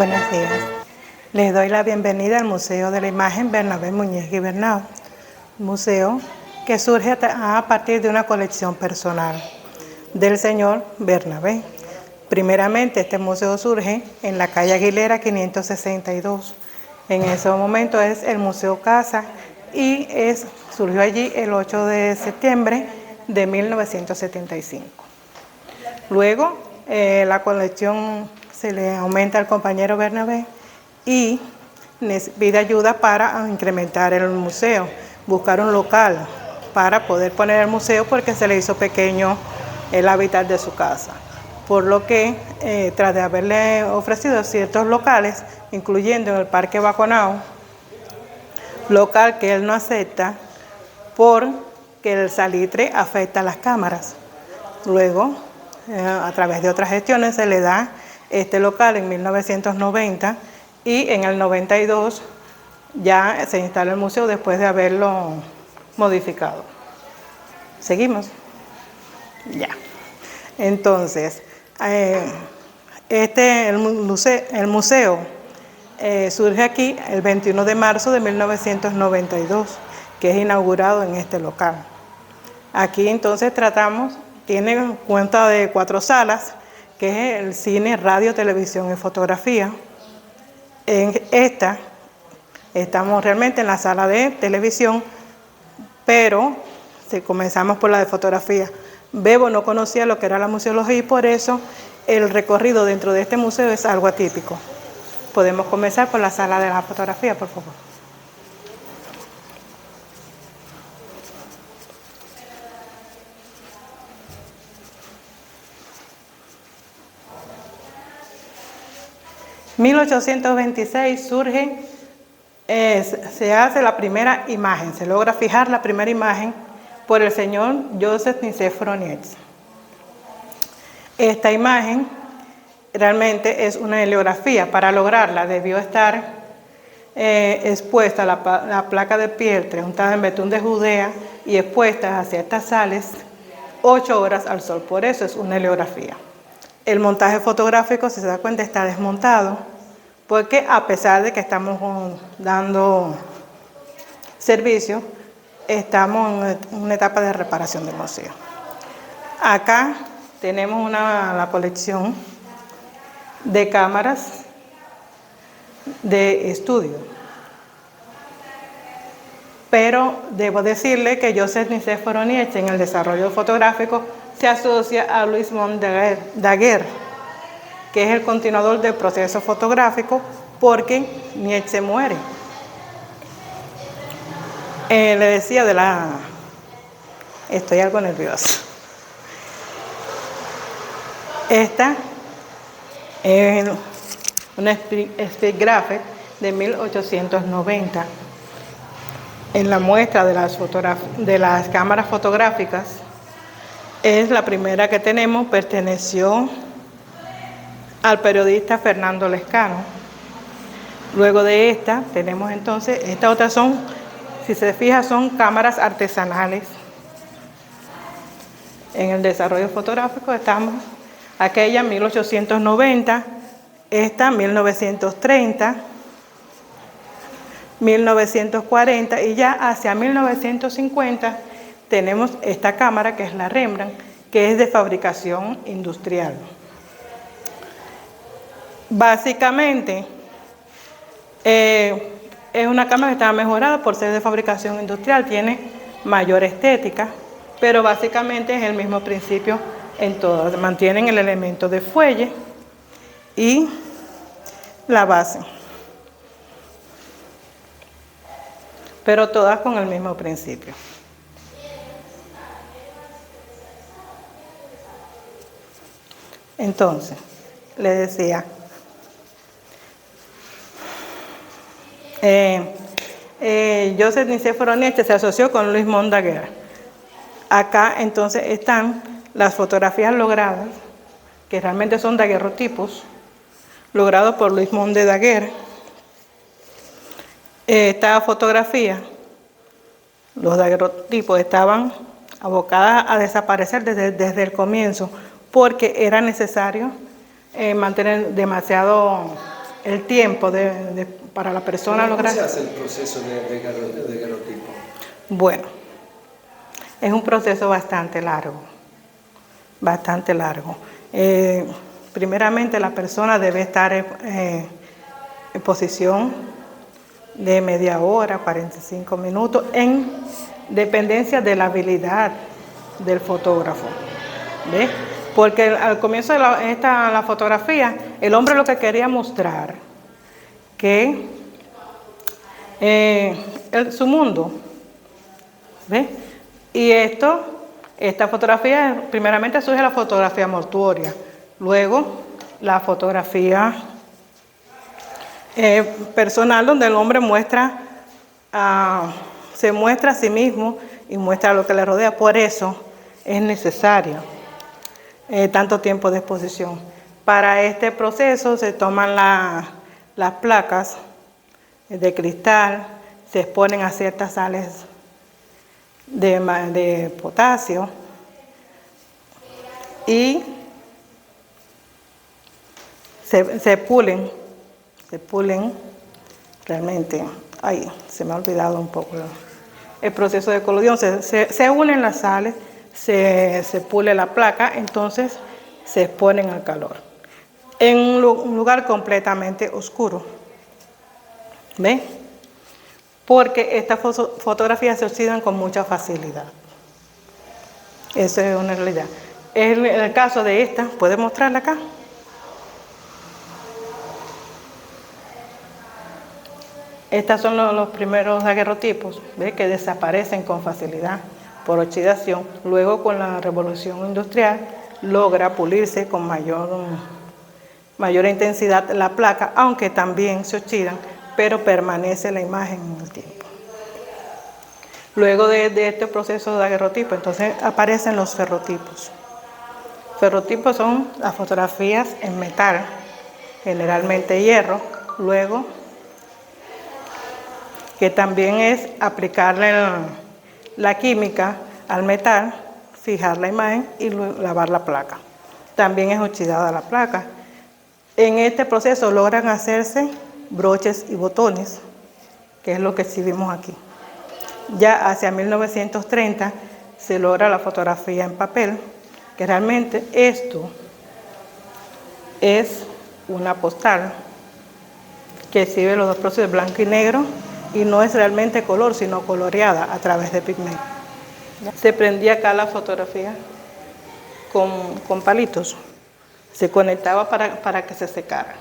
Buenos días. Les doy la bienvenida al Museo de la Imagen Bernabé Muñez Gibernau, museo que surge a partir de una colección personal del señor Bernabé. Primeramente, este museo surge en la calle Aguilera 562. En ese momento es el Museo Casa y surgió allí el 8 de septiembre de 1975. Luego, la colección se le aumenta al compañero Bernabé y pide ayuda para incrementar el museo, buscar un local para poder poner el museo porque se le hizo pequeño el hábitat de su casa. Por lo que, tras de haberle ofrecido ciertos locales, incluyendo en el Parque Baconao, local que él no acepta porque el salitre afecta a las cámaras. Luego, a través de otras gestiones, se le da este local en 1990 y en el 92 ya se instala el museo después de haberlo modificado. ¿Seguimos? Ya. Entonces, el museo surge aquí el 21 de marzo de 1992, que es inaugurado en este local. Aquí entonces tiene cuenta de 4 salas, que es el cine, radio, televisión y fotografía. En esta estamos realmente en la sala de televisión, pero si comenzamos por la de fotografía. Bebo no conocía lo que era la museología y por eso el recorrido dentro de este museo es algo atípico. Podemos comenzar por la sala de la fotografía, por favor. En 1826 surge, se hace la primera imagen, se logra fijar la primera imagen por el señor Joseph Nicéforo Niepce. Esta imagen realmente es una heliografía. Para lograrla debió estar expuesta la placa de piedra untada en betún de Judea y expuesta hacia estas sales 8 horas al sol. Por eso es una heliografía. El montaje fotográfico, si se da cuenta, está desmontado, porque a pesar de que estamos dando servicio, estamos en una etapa de reparación del museo. Acá tenemos la colección de cámaras de estudio. Pero debo decirle que Joseph Nicéforo Niepce en el desarrollo fotográfico se asocia a Louis Daguerre, que es el continuador del proceso fotográfico, porque Niepce muere. Le decía estoy algo nerviosa. Esta es una Speed Graphic de 1890. En la muestra de las cámaras fotográficas, es la primera que tenemos, perteneció al periodista Fernando Lescano. Luego de esta tenemos entonces, estas otras son, si se fija, son cámaras artesanales. En el desarrollo fotográfico estamos, aquella 1890, esta 1930, 1940 y ya hacia 1950 tenemos esta cámara que es la Rembrandt, que es de fabricación industrial. Básicamente, es una cámara que está mejorada por ser de fabricación industrial, tiene mayor estética, pero básicamente es el mismo principio en todas. Mantienen el elemento de fuelle y la base, pero todas con el mismo principio. Entonces, le decía, Joseph Nicéforo Niepce se asoció con Louis Daguerre. Acá entonces están las fotografías logradas, que realmente son daguerrotipos, logrados por Louis Daguerre. Esta fotografía, los daguerrotipos estaban abocadas a desaparecer desde el comienzo, porque era necesario mantener demasiado el tiempo para la persona lograr... ¿Cómo se hace el proceso de daguerrotipo? Bueno, es un proceso bastante largo, bastante largo. Primeramente la persona debe estar en posición de media hora, 45 minutos, en dependencia de la habilidad del fotógrafo. ¿Ves? Porque al comienzo de la fotografía, el hombre lo que quería mostrar que su mundo, ¿ves? Y esta fotografía, primeramente surge la fotografía mortuoria, luego la fotografía personal, donde el hombre se muestra a sí mismo y muestra lo que le rodea. Por eso es necesario tanto tiempo de exposición. Para este proceso se toman las placas de cristal, se exponen a ciertas sales de potasio y se pulen realmente. Ahí se me ha olvidado un poco el proceso de colusión. Se unen las sales, se pule la placa, entonces se exponen al calor en un lugar completamente oscuro. ¿Ven? Porque estas fotografías se oxidan con mucha facilidad. Eso es una realidad. En el caso de esta, ¿puede mostrarla acá? Estos son los primeros daguerrotipos, ¿ves? Que desaparecen con facilidad por oxidación. Luego, con la revolución industrial, logra pulirse con mayor intensidad la placa, aunque también se oxidan, pero permanece la imagen en el tiempo. Luego de este proceso de daguerrotipo, entonces aparecen los ferrotipos. Ferrotipos son las fotografías en metal, generalmente hierro, luego que también es aplicarle la química al metal, fijar la imagen y lavar la placa. También es oxidada la placa. En este proceso logran hacerse broches y botones, que es lo que sí vimos aquí. Ya hacia 1930 se logra la fotografía en papel, que realmente esto es una postal que exhibe los dos procesos, blanco y negro, y no es realmente color, sino coloreada a través de pigmento. Se prendía acá la fotografía con palitos, se conectaba para que se secara.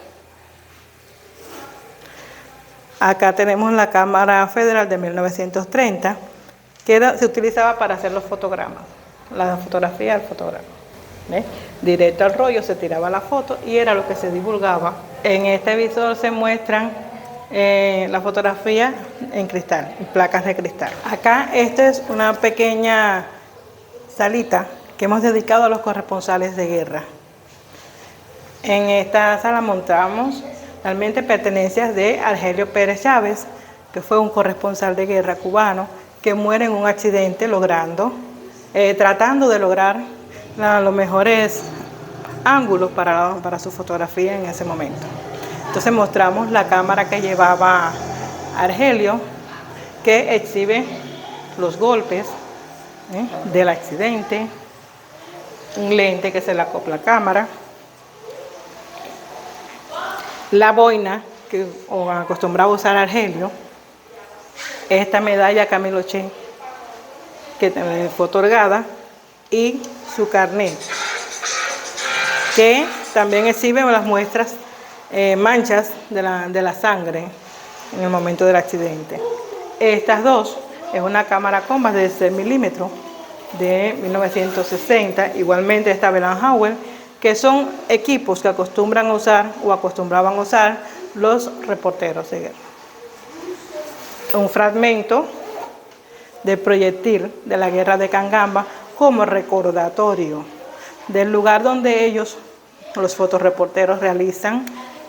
Acá tenemos la cámara federal de 1930, que se utilizaba para hacer los fotogramas, la fotografía del fotograma. ¿Ves? Directo al rollo se tiraba la foto y era lo que se divulgaba. En este visor se muestran la fotografía en cristal, en placas de cristal. Acá esta es una pequeña salita que hemos dedicado a los corresponsales de guerra. En esta sala montamos realmente pertenencias de Argelio Pérez Chávez, que fue un corresponsal de guerra cubano que muere en un accidente tratando de lograr los mejores ángulos para su fotografía en ese momento. Entonces mostramos la cámara que llevaba Argelio, que exhibe los golpes del accidente, un lente que se le acopla a la cámara, la boina que acostumbraba usar Argelio, esta medalla Camilo Che que fue otorgada y su carnet, que también exhibe las muestras, manchas de la sangre en el momento del accidente. Estas dos es una cámara Combas de 6 milímetros de 1960, igualmente esta Bellanhauer, que son equipos que acostumbran a usar o acostumbraban a usar los reporteros de guerra. Un fragmento de proyectil de la guerra de Cangamba como recordatorio del lugar donde ellos, los fotoreporteros, realizan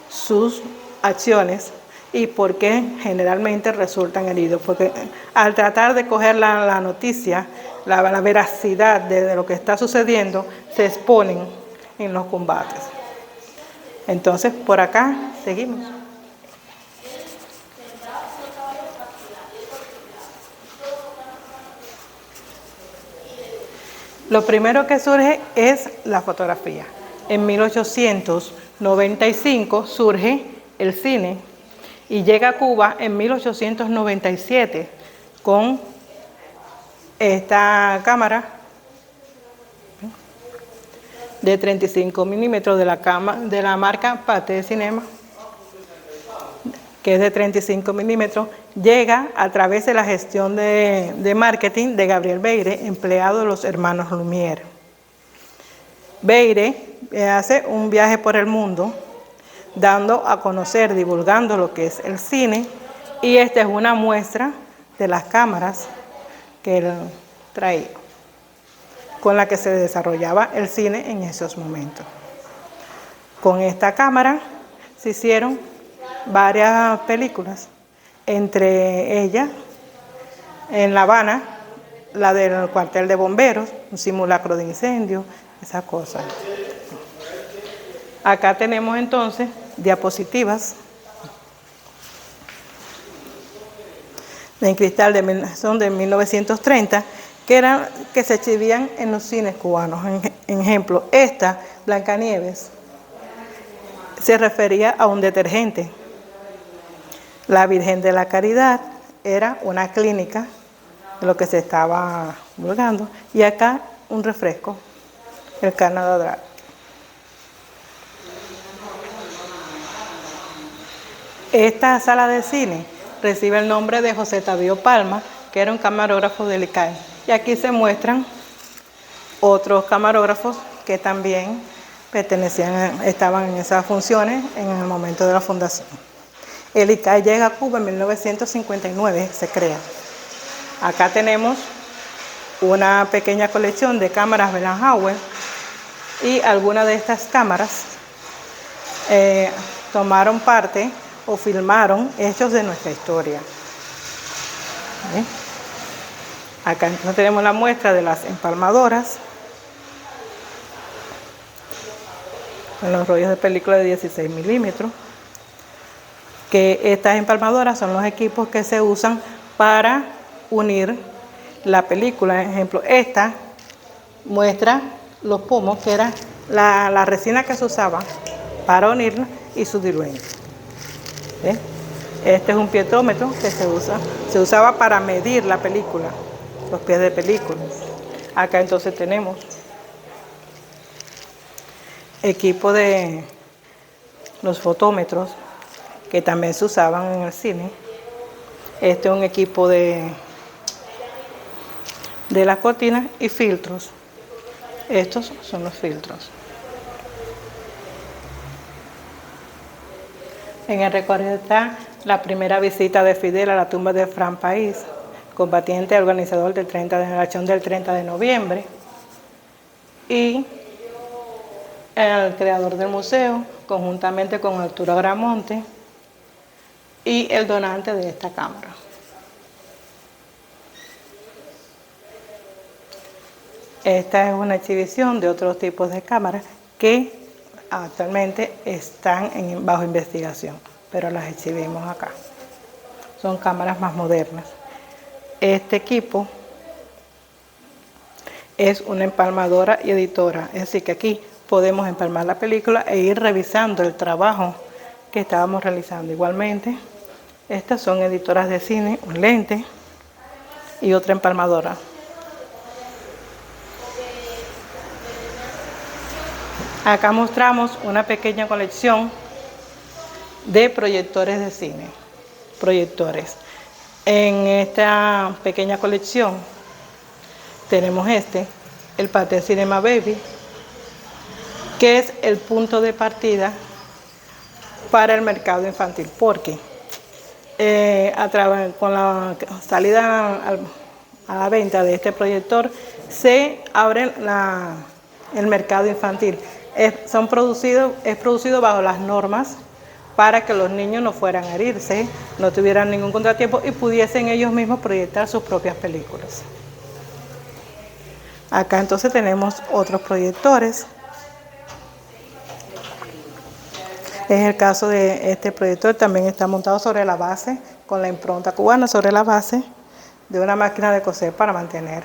sus acciones y por qué generalmente resultan heridos. Porque al tratar de coger la noticia, la veracidad de lo que está sucediendo, se exponen en los combates. Entonces, por acá seguimos. Lo primero que surge es la fotografía. En 1895 surge el cine y llega a Cuba en 1897 con esta cámara de 35 milímetros de la marca Pathé Cinema, que es de 35 milímetros, llega a través de la gestión de marketing de Gabriel Beire, empleado de los hermanos Lumière. Beire hace un viaje por el mundo, dando a conocer, divulgando lo que es el cine, y esta es una muestra de las cámaras que él traía, con la que se desarrollaba el cine en esos momentos. Con esta cámara se hicieron varias películas, entre ellas en La Habana, la del cuartel de bomberos, un simulacro de incendio, esas cosas. Acá tenemos entonces diapositivas en cristal, son de 1930, que se exhibían en los cines cubanos. En ejemplo, esta, Blancanieves, se refería a un detergente. La Virgen de la Caridad era una clínica, lo que se estaba divulgando, y acá un refresco, el Canada Dry. Esta sala de cine recibe el nombre de José Tadeo Palma, que era un camarógrafo del ICAE. Y aquí se muestran otros camarógrafos que también estaban en esas funciones en el momento de la fundación. El ICAE llega a Cuba en 1959, se crea. Acá tenemos una pequeña colección de cámaras Bellhauer, y algunas de estas cámaras tomaron parte o filmaron hechos de nuestra historia. ¿Ven? Acá entonces tenemos la muestra de las empalmadoras, en los rollos de película de 16 milímetros, que estas empalmadoras son los equipos que se usan para unir la película. Por ejemplo, esta muestra los pomos, que era la resina que se usaba para unirla, y su diluente. ¿Ven? Este es un pietrómetro que se usaba para medir la película, los pies de película. Acá entonces tenemos equipo de los fotómetros, que también se usaban en el cine. Este es un equipo de las cortinas, y filtros. Estos son los filtros. En el recorrido está la primera visita de Fidel a la tumba de Fran País, combatiente organizador de la acción del 30 de noviembre, y el creador del museo, conjuntamente con Arturo Agramonte, y el donante de esta cámara. Esta es una exhibición de otros tipos de cámaras que actualmente están bajo investigación, pero las exhibimos acá. Son cámaras más modernas. Este equipo es una empalmadora y editora, es decir, que aquí podemos empalmar la película e ir revisando el trabajo que estábamos realizando. Igualmente, estas son editoras de cine, un lente y otra empalmadora. Acá mostramos una pequeña colección de proyectores de cine. Proyectores. En esta pequeña colección tenemos el Pathé Cinema Baby, que es el punto de partida para el mercado infantil, porque con la salida a la venta de este proyector se abre el mercado infantil. Es producido bajo las normas para que los niños no fueran a herirse, no tuvieran ningún contratiempo y pudiesen ellos mismos proyectar sus propias películas. Acá entonces tenemos otros proyectores. Es el caso de este proyector, también está montado sobre la base, con la impronta cubana sobre la base de una máquina de coser para mantener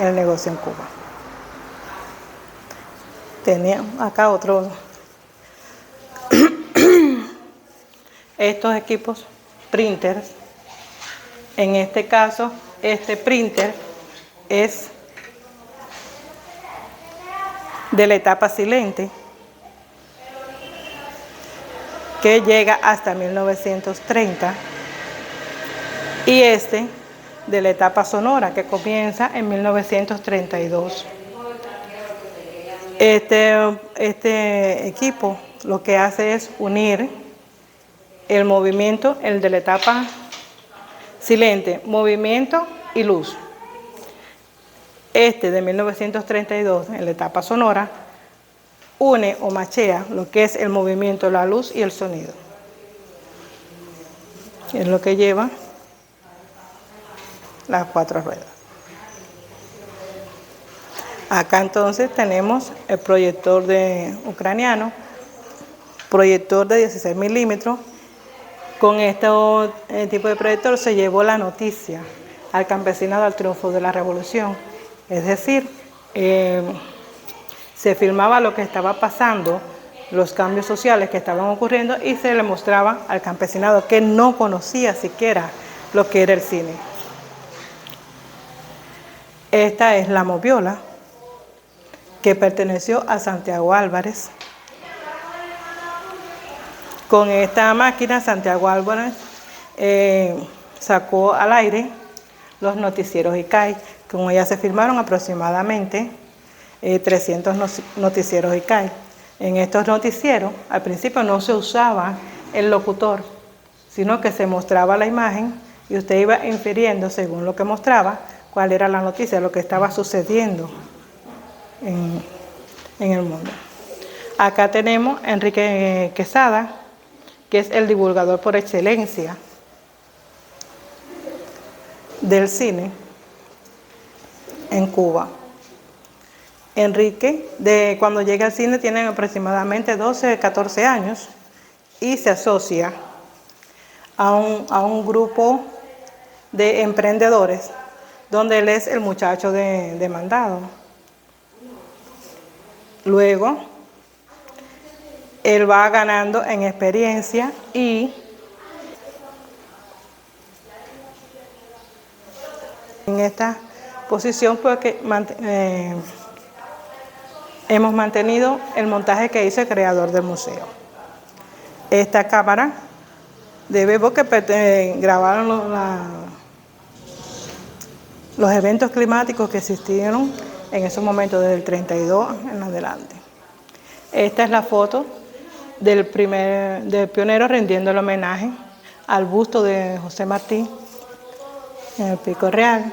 el negocio en Cuba. Tenía acá otro. Estos equipos printers. En este caso, este printer es de la etapa silente, que llega hasta 1930, y este de la etapa sonora, que comienza en 1932. Este equipo lo que hace es unir el movimiento, el de la etapa silente, movimiento y luz. Este de 1932, en la etapa sonora, une o machea lo que es el movimiento, la luz y el sonido. Es lo que lleva las 4 ruedas. Acá entonces tenemos el proyector ucraniano, proyector de 16 milímetros. Con este tipo de proyector se llevó la noticia al campesinado al triunfo de la revolución. Es decir, se filmaba lo que estaba pasando, los cambios sociales que estaban ocurriendo, y se le mostraba al campesinado, que no conocía siquiera lo que era el cine. Esta es la moviola, que perteneció a Santiago Álvarez. Con esta máquina, Santiago Álvarez sacó al aire los noticieros ICAI. Con ella se filmaron aproximadamente 300 noticieros ICAI. En estos noticieros, al principio no se usaba el locutor, sino que se mostraba la imagen y usted iba infiriendo, según lo que mostraba, cuál era la noticia, lo que estaba sucediendo en el mundo. Acá tenemos a Enrique Quesada, que es el divulgador por excelencia del cine en Cuba. Enrique, cuando llega al cine, tiene aproximadamente 12, 14 años y se asocia a un grupo de emprendedores, donde él es el muchacho demandado. Luego, él va ganando en experiencia y en esta posición, porque hemos mantenido el montaje que hizo el creador del museo. Esta cámara de Bebo, que grabaron los eventos climáticos que existieron en esos momentos, desde el 32 en adelante. Esta es la foto del pionero rindiendo el homenaje al busto de José Martí en el Pico Real,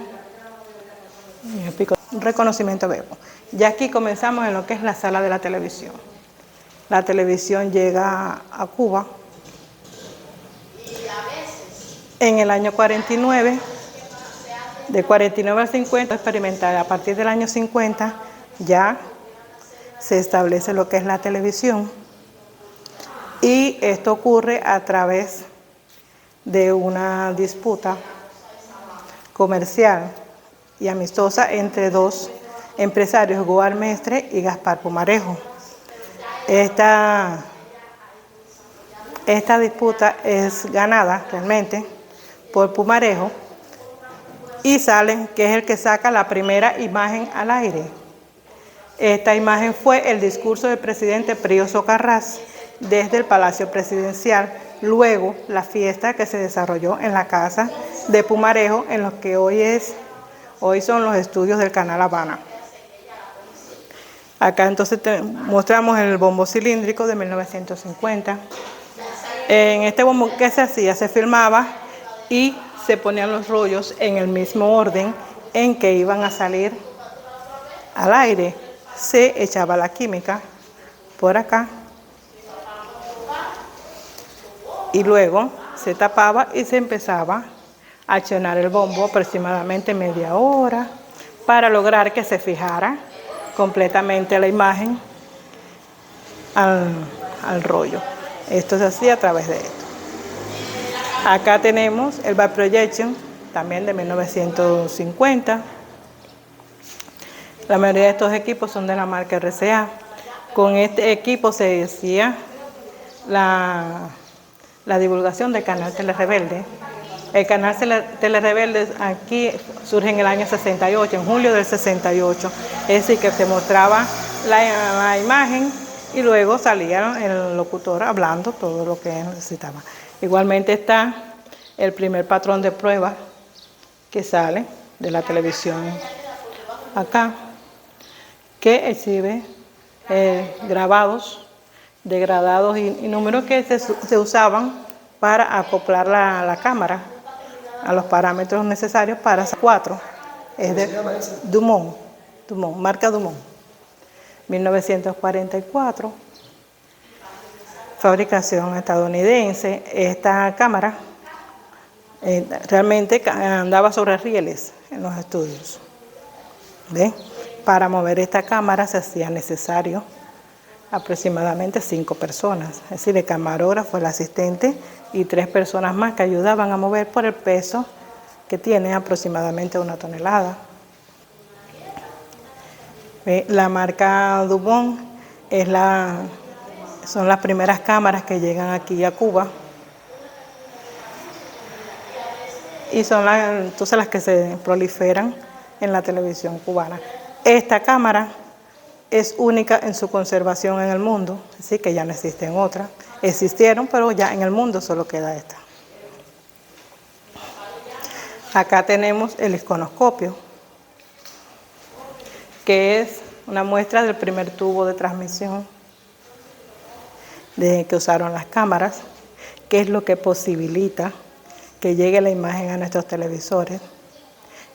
un reconocimiento a Bebo. Ya aquí comenzamos en lo que es la sala de la televisión. La televisión llega a Cuba en el año 49, de 49 al 50, experimental. A partir del año 50 ya se establece lo que es la televisión, y esto ocurre a través de una disputa comercial y amistosa entre dos empresarios, Goar Mestre y Gaspar Pumarejo. Esta disputa es ganada realmente por Pumarejo, y sale que es el que saca la primera imagen al aire. Esta imagen fue el discurso del presidente Pío Socarrás desde el Palacio Presidencial, luego la fiesta que se desarrolló en la casa de Pumarejo, en lo que hoy son los estudios del Canal Habana. Acá entonces mostramos el bombo cilíndrico de 1950. En este bombo, ¿qué se hacía? Se filmaba y se ponían los rollos en el mismo orden en que iban a salir al aire. Se echaba la química por acá y luego se tapaba y se empezaba a accionar el bombo aproximadamente media hora para lograr que se fijara completamente la imagen al rollo. Esto se hacía a través de esto. Acá tenemos el Back Projection, también de 1950. La mayoría de estos equipos son de la marca RCA. Con este equipo se hacía la divulgación del canal Telerebelde. El canal Telerebelde aquí surge en el año 68, en julio del 68. Es decir, que se mostraba la imagen y luego salía el locutor hablando todo lo que necesitaba. Igualmente está el primer patrón de prueba que sale de la televisión acá, que exhibe grabados, degradados y números que se usaban para acoplar la cámara a los parámetros necesarios para esas 4. Es de Dumont, marca Dumont. 1944, fabricación estadounidense. Esta cámara realmente andaba sobre rieles en los estudios. ¿Ven? Para mover esta cámara se hacía necesario aproximadamente 5 personas, es decir, el camarógrafo, el asistente y 3 personas más que ayudaban a mover por el peso que tiene aproximadamente 1 tonelada. La marca Dumont son las primeras cámaras que llegan aquí a Cuba y son entonces las que se proliferan en la televisión cubana. Esta cámara es única en su conservación en el mundo, así que ya no existen otras. Existieron, pero ya en el mundo solo queda esta. Acá tenemos el iconoscopio, que es una muestra del primer tubo de transmisión que usaron las cámaras, que es lo que posibilita que llegue la imagen a nuestros televisores.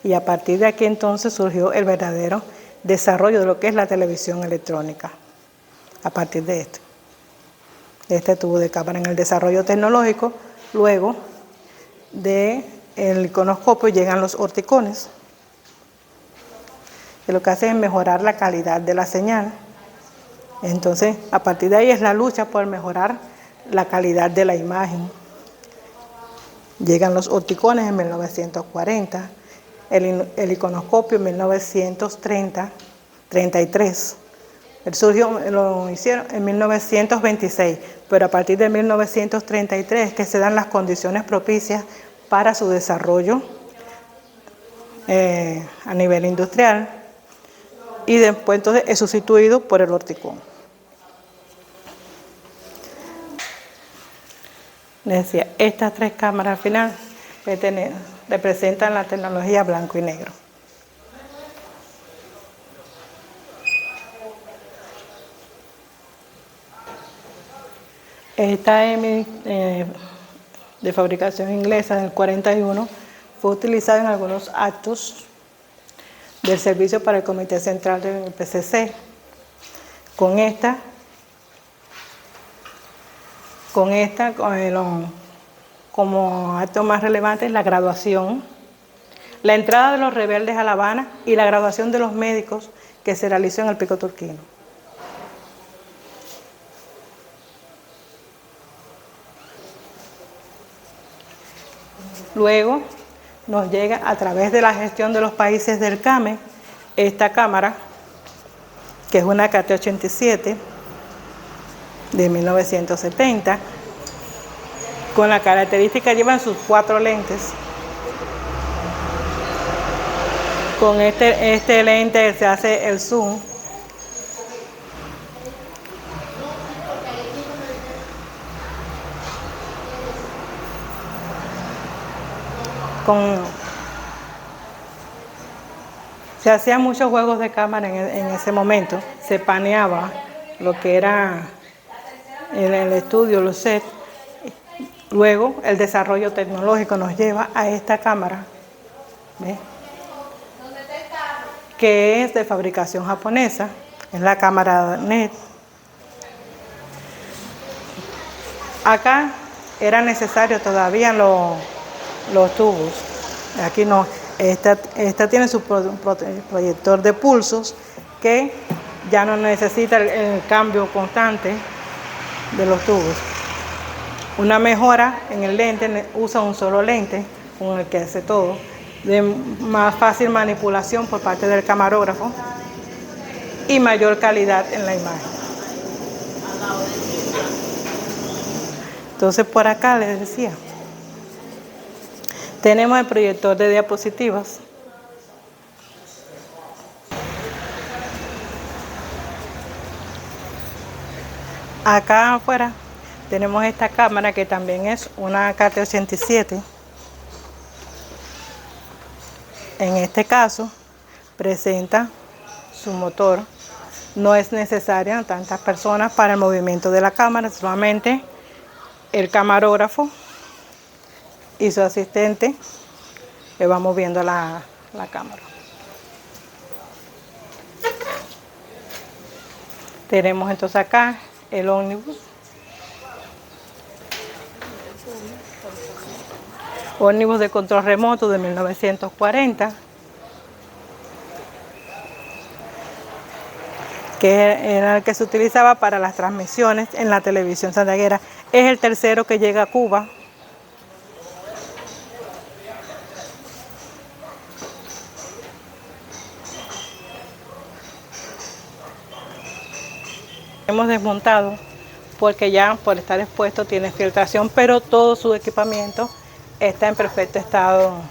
Y a partir de aquí entonces surgió el verdadero desarrollo de lo que es la televisión electrónica. A partir de este tubo de cámara en el desarrollo tecnológico, luego del iconoscopio llegan los orticones, que lo que hacen es mejorar la calidad de la señal. Entonces, a partir de ahí es la lucha por mejorar la calidad de la imagen. Llegan los orticones en 1940, el iconoscopio en 1933. Lo hicieron en 1926, pero a partir de 1933 que se dan las condiciones propicias para su desarrollo a nivel industrial, y después entonces es sustituido por el orticón. Les decía, estas 3 cámaras al final representan la tecnología blanco y negro. Esta de fabricación inglesa del 41 fue utilizada en algunos actos del servicio para el Comité Central del PCC. Con esta como acto más relevante es la graduación, la entrada de los rebeldes a La Habana y la graduación de los médicos que se realizó en el Pico Turquino. Luego nos llega a través de la gestión de los países del CAME esta cámara, que es una KT-87 de 1970, con la característica, llevan sus 4 lentes. Con este lente se hace el zoom. Se hacían muchos juegos de cámara en ese momento, se paneaba lo que era el estudio, los sets. Luego el desarrollo tecnológico nos lleva a esta cámara, ¿ves?, que es de fabricación japonesa, es la cámara NET. Acá era necesario todavía los tubos, aquí no. Esta tiene su proyector de pulsos que ya no necesita el cambio constante de los tubos. Una mejora en el lente, usa un solo lente con el que hace todo, de más fácil manipulación por parte del camarógrafo y mayor calidad en la imagen. Entonces por acá les decía, tenemos el proyector de diapositivas. Acá afuera tenemos esta cámara que también es una KT87. En este caso presenta su motor. No es necesaria tantas personas para el movimiento de la cámara, solamente el camarógrafo y su asistente que va moviendo la cámara. Tenemos entonces acá el ómnibus. Ómnibus de control remoto de 1940, que era el que se utilizaba para las transmisiones en la televisión santiaguera. Es el tercero que llega a Cuba. Hemos desmontado porque ya por estar expuesto tiene filtración, pero todo su equipamiento está en perfecto estado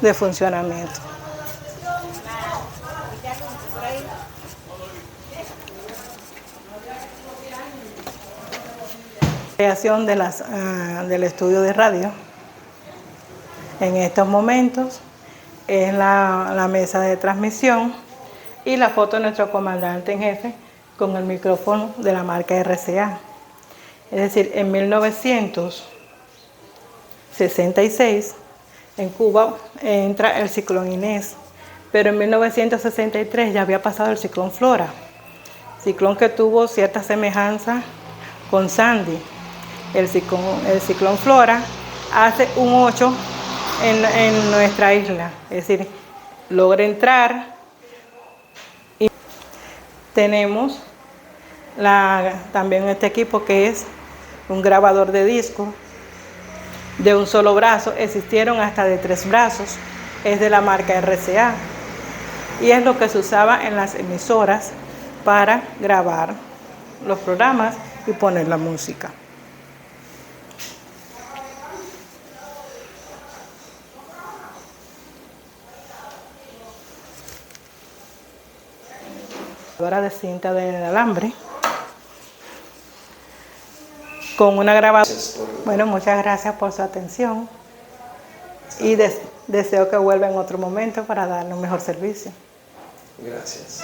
de funcionamiento. Creación de del estudio de radio. En estos momentos es la mesa de transmisión y la foto de nuestro comandante en jefe con el micrófono de la marca RCA. Es decir, en 1966 en Cuba entra el ciclón Inés, pero en 1963 ya había pasado el ciclón Flora, ciclón que tuvo cierta semejanza con Sandy. El ciclón Flora hace un 8 en nuestra isla, es decir, logra entrar. Y tenemos también este equipo que es un grabador de disco de un solo brazo. Existieron hasta de 3 brazos, es de la marca RCA y es lo que se usaba en las emisoras para grabar los programas y poner la música. Ahora de cinta de alambre con una grabadora. Bueno, muchas gracias por su atención y deseo que vuelva en otro momento para darle un mejor servicio. Gracias.